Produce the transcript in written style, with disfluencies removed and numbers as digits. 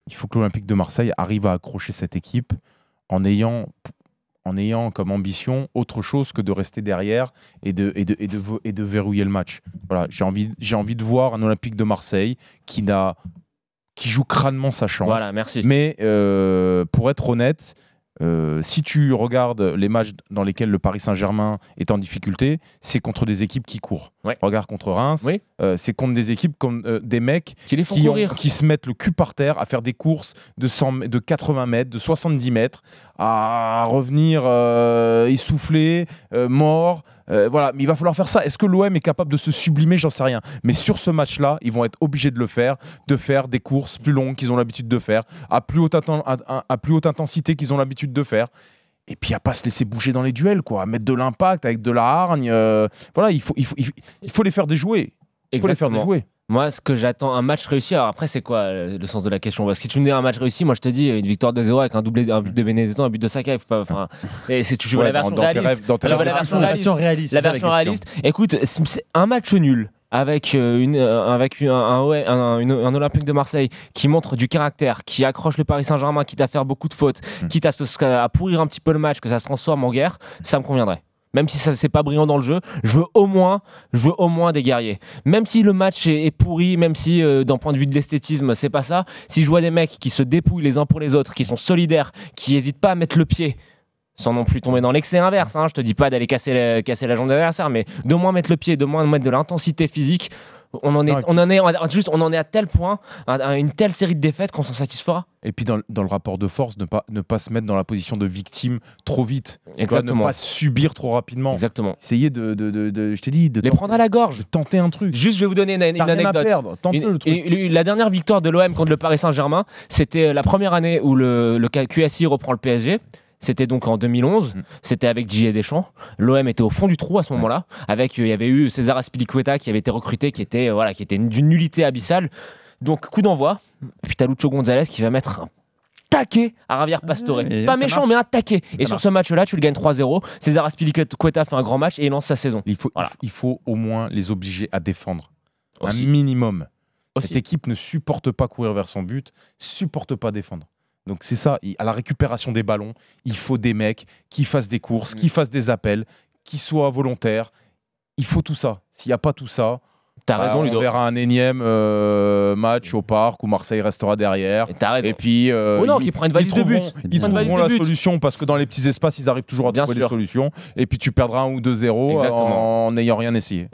il faut que l'Olympique de Marseille arrive à accrocher cette équipe en ayant comme ambition autre chose que de rester derrière et de verrouiller le match. Voilà, j'ai envie de voir un Olympique de Marseille qui joue crânement sa chance. Voilà, merci. Mais pour être honnête, si tu regardes les matchs dans lesquels le Paris Saint-Germain est en difficulté, c'est contre des équipes qui courent. Ouais. Regarde contre Reims, Oui. c'est contre des équipes comme des mecs Qui les font courir. qui se mettent le cul par terre à faire des courses de 80 mètres, de 70 mètres, à revenir essoufflés, morts. Voilà, mais il va falloir faire ça. Est-ce que l'OM est capable de se sublimer? J'en sais rien. Mais sur ce match-là, ils vont être obligés de faire des courses plus longues qu'ils ont l'habitude de faire, à plus haute intensité qu'ils ont l'habitude de faire. Et puis à pas se laisser bouger dans les duels, quoi, à mettre de l'impact avec de la hargne. Voilà, il faut les faire déjouer. Il faut les faire déjouer. Moi, ce que j'attends, un match réussi. Alors après, c'est quoi le sens de la question? Parce que si tu me dis un match réussi, moi je te dis une victoire 2-0 avec un but de Benedetto, un but de Saka. Si tu joues la version réaliste, la version réaliste. Écoute, c'est un match nul avec un Olympique de Marseille qui montre du caractère, qui accroche le Paris Saint-Germain, quitte à faire beaucoup de fautes, quitte à pourrir un petit peu le match, que ça se transforme en guerre, ça me conviendrait. Même si ça c'est pas brillant dans le jeu, je veux au moins des guerriers. Même si le match est pourri, même si d'un point de vue de l'esthétisme c'est pas ça, si je vois des mecs qui se dépouillent les uns pour les autres, qui sont solidaires, qui n'hésitent pas à mettre le pied, sans non plus tomber dans l'excès inverse, hein, je te dis pas d'aller casser la jambe de l'adversaire, mais de moins mettre le pied, de moins mettre de l'intensité physique, on en est à tel point, à une telle série de défaites qu'on s'en satisfera. Et puis dans le rapport de force, ne pas se mettre dans la position de victime trop vite. Exactement. Ne pas subir trop rapidement. Exactement. Essayer je t'ai dit, les prendre à la gorge. De tenter un truc. Juste, je vais vous donner une anecdote. La dernière victoire de l'OM contre le Paris Saint-Germain, c'était la première année où le QSI reprend le PSG. C'était donc en 2011, c'était avec Didier Deschamps. L'OM était au fond du trou à ce moment-là. Il y avait eu César Azpilicueta qui avait été recruté, qui était d'une nullité abyssale. Donc coup d'envoi. Puis t'as Lucho Gonzalez qui va mettre un taquet à Javier Pastore. Pas méchant, mais un taquet. Et sur ce match-là, tu le gagnes 3-0. César Azpilicueta fait un grand match et il lance sa saison. Il faut au moins les obliger à défendre. Un minimum. Cette équipe ne supporte pas courir vers son but, supporte pas défendre. Donc c'est ça, à la récupération des ballons, il faut des mecs qui fassent des courses, qui fassent des appels, qui soient volontaires. Il faut tout ça. S'il n'y a pas tout ça, on verra un énième match au parc où Marseille restera derrière. Et puis qui prend une valise de but. Ils trouveront la solution parce que dans les petits espaces, ils arrivent toujours à trouver des solutions. Et puis tu perdras 1 ou 2-0 en n'ayant rien essayé.